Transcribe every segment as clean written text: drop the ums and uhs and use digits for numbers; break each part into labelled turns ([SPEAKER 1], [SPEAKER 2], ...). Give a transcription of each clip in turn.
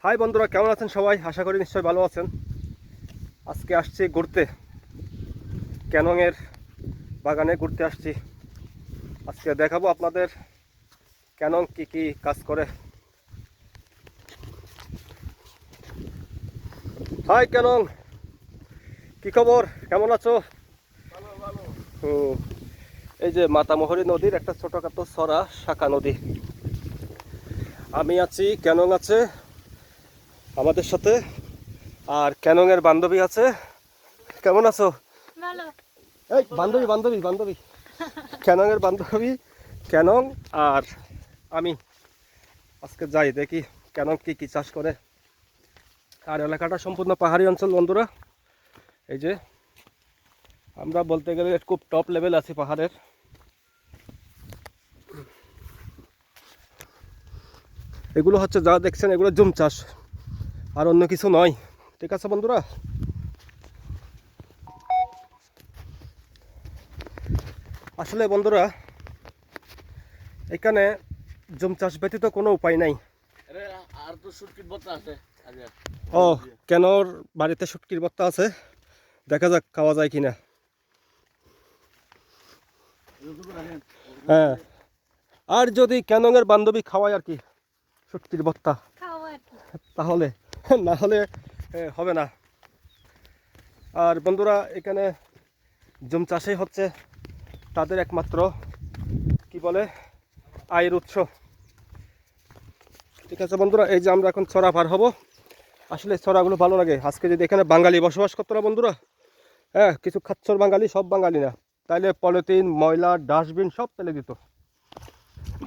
[SPEAKER 1] High বন্ধুরা, কেমন আছেন সবাই? আশা করি নিশ্চয়ই ভালো আছেন। আজকে আসছি ঘুরতে, ক্যানংয়ের বাগানে ঘুরতে আসছি। আজকে দেখাবো আপনাদের ক্যানং কি কি কাজ করে। হাই ক্যানং, কি খবর, কেমন আছো? হুম, এই যে মাতামহরী নদীর একটা ছোটখাটো সরা শাখা নদী। আমি আছি, ক্যানং আছে আমাদের সাথে, আর ক্যানংয়ের বান্ধবী আছে। কেমন আছো?
[SPEAKER 2] ভালো।
[SPEAKER 1] এই বান্ধবী বান্ধবী বান্ধবী ক্যানংয়ের বান্ধবী ক্যানং আর আমি আজকে যাই দেখি ক্যানং কি কি চাষ করে। আর এলাকাটা সম্পূর্ণ পাহাড়ি অঞ্চল বন্ধুরা। এই যে আমরা বলতে গেলে খুব টপ লেভেল আছি পাহাড়ের। এগুলো হচ্ছে যা দেখছেন, এগুলো জুম চাষ, আর অন্য কিছু নয়। ঠিক আছে বন্ধুরা, আসলে বন্ধুরা এখানে জুম চাষ ব্যতীত কোনো উপায় নাই। ও, কেনর বাড়িতে শুটকির ভর্তা আছে, দেখা যাক খাওয়া যায় কিনা। হ্যাঁ, আর যদি ক্যানংয়ের বান্ধবী খাওয়ায় আর কি শুটকির ভর্তা, তাহলে না হলে হবে না। আর বন্ধুরা এখানে জুম চাষই হচ্ছে তাদের একমাত্র কি বলে আয়ের উৎস। ঠিক আছে বন্ধুরা, এই যে আমরা এখন ছড়া পার হব। আসলে ছড়াগুলো ভালো লাগে। আজকে যদি এখানে বাঙালি বসবাস করতো না বন্ধুরা, হ্যাঁ, কিছু খাচ্ছর বাঙালি, সব বাঙালি না, তাইলে পলিথিন, ময়লা, ডাস্টবিন সব ফেলে দিত।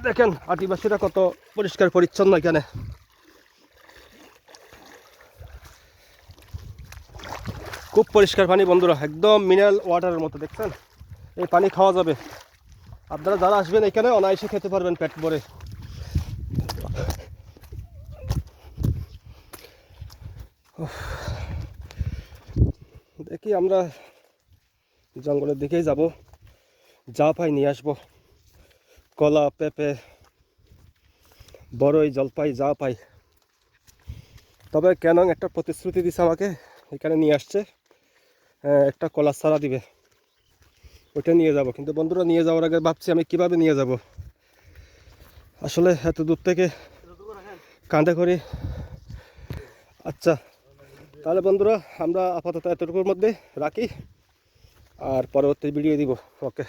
[SPEAKER 1] দেখেন আদিবাসীরা কত পরিষ্কার পরিচ্ছন্ন এখানে। খুব পরিষ্কার পানি বন্ধুরা, একদম মিনারেল ওয়াটারের মতো। দেখছেন, এই পানি খাওয়া যাবে। আপনারা যারা আসবেন এখানে অনায়াসে খেতে পারবেন পেট ভরে। দেখি আমরা জঙ্গলের দিকেই যাব, যা পাই নিয়ে আসবো। কলা, পেঁপে, বড়ই, জলপাই, যা পাই। তবে ক্যানং একটা প্রতিশ্রুতি দিছে আমাকে, এখানে নিয়ে আসছে, একটা কলার চারা দিবে, ওইটা নিয়ে যাব। কিন্তু বন্ধুরা নিয়ে যাওয়ার আগে ভাবছি আমি কিভাবে নিয়ে যাব। আসলে এত দূর থেকে কাঁধে করি। আচ্ছা, তাহলে বন্ধুরা আমরা আপাতত এতটুকুর মধ্যে রাখি, আর পরবর্তী ভিডিও দিব। ওকে।